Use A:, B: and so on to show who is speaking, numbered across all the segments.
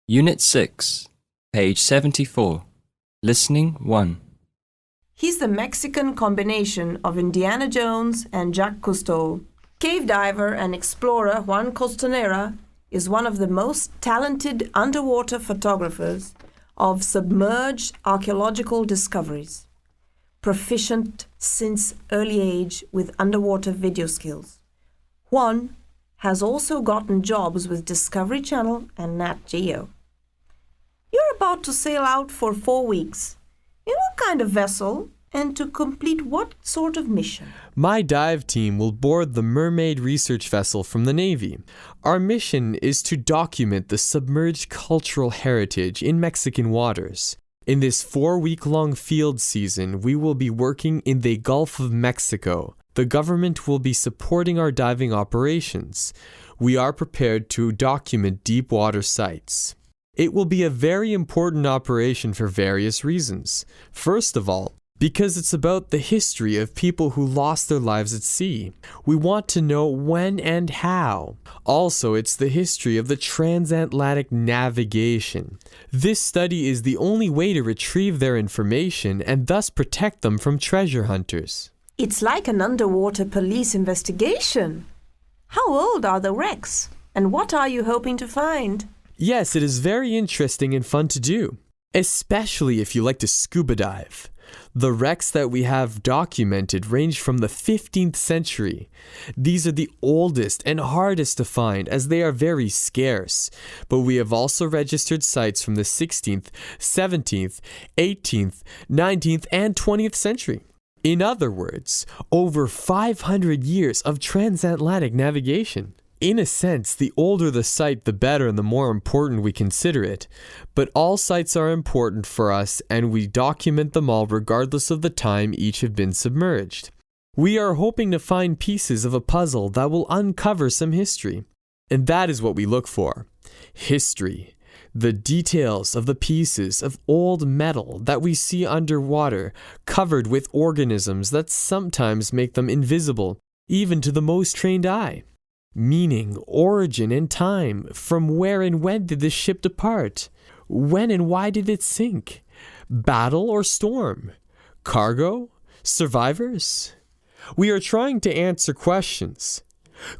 A: Unit 6, page 74. Listening 1.
B: He's the Mexican combination of Indiana Jones and Jacques Cousteau. Cave diver and explorer Juan Costanera is one of the most talented underwater photographers of submerged archaeological discoveries. Proficient since early age with underwater video skills. Juan has also gotten jobs with Discovery Channel and Nat Geo. You're about to sail out for 4 weeks. In what kind of vessel and to complete what sort of mission?
C: My dive team will board the Mermaid research vessel from the Navy. Our mission is to document the submerged cultural heritage in Mexican waters. In this 4-week-long field season, we will be working in the Gulf of Mexico. The government will be supporting our diving operations. We are prepared to document deep water sites. It will be a very important operation for various reasons. First of all, because it's about the history of people who lost their lives at sea. We want to know when and how. Also, it's the history of the transatlantic navigation. This study is the only way to retrieve their information and thus protect them from treasure hunters.
B: It's like an underwater police investigation. How old are the wrecks? And what are you hoping to find?
C: Yes, it is very interesting and fun to do, especially if you like to scuba dive. The wrecks that we have documented range from the 15th century. These are the oldest and hardest to find as they are very scarce, but we have also registered sites from the 16th, 17th, 18th, 19th, and 20th century. In other words, over 500 years of transatlantic navigation. In a sense, the older the site, the better and the more important we consider it. But all sites are important for us and we document them all regardless of the time each have been submerged. We are hoping to find pieces of a puzzle that will uncover some history. And that is what we look for. History. The details of the pieces of old metal that we see underwater, covered with organisms that sometimes make them invisible, even to the most trained eye. Meaning, origin, and time. From where and when did the ship depart? When and why did it sink? Battle or storm? Cargo? Survivors? We are trying to answer questions.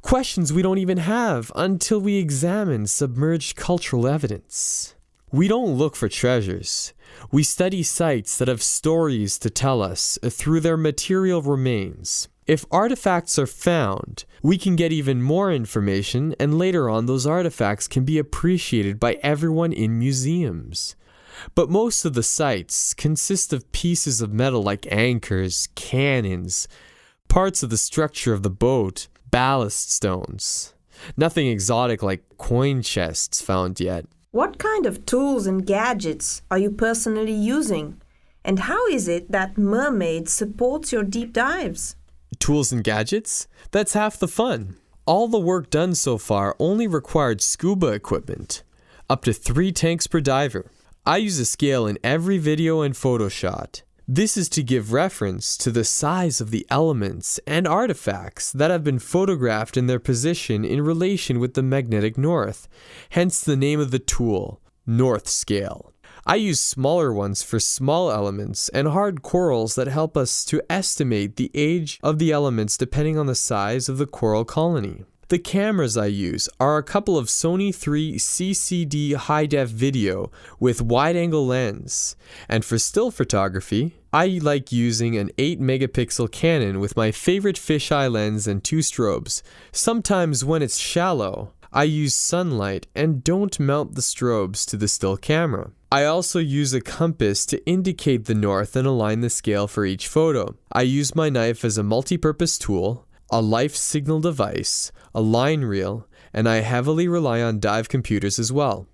C: Questions we don't even have until we examine submerged cultural evidence. We don't look for treasures. We study sites that have stories to tell us through their material remains. If artifacts are found, we can get even more information, and later on those artifacts can be appreciated by everyone in museums. But most of the sites consist of pieces of metal like anchors, cannons, parts of the structure of the boat, ballast stones. Nothing exotic like coin chests found yet.
B: What kind of tools and gadgets are you personally using? And how is it that Mermaid supports your deep dives?
C: Tools and gadgets? That's half the fun. All the work done so far only required scuba equipment. Up to 3 tanks per diver. I use a scale in every video and photo shot. This is to give reference to the size of the elements and artifacts that have been photographed in their position in relation with the magnetic north, hence the name of the tool, North Scale. I use smaller ones for small elements and hard corals that help us to estimate the age of the elements depending on the size of the coral colony. The cameras I use are a couple of Sony 3 CCD high-def video with wide-angle lens, and for still photography, I like using an 8-megapixel Canon with my favorite fisheye lens and 2 strobes. Sometimes when it's shallow, I use sunlight and don't mount the strobes to the still camera. I also use a compass to indicate the north and align the scale for each photo. I use my knife as a multi-purpose tool, a life signal device, a line reel, and I heavily rely on dive computers as well.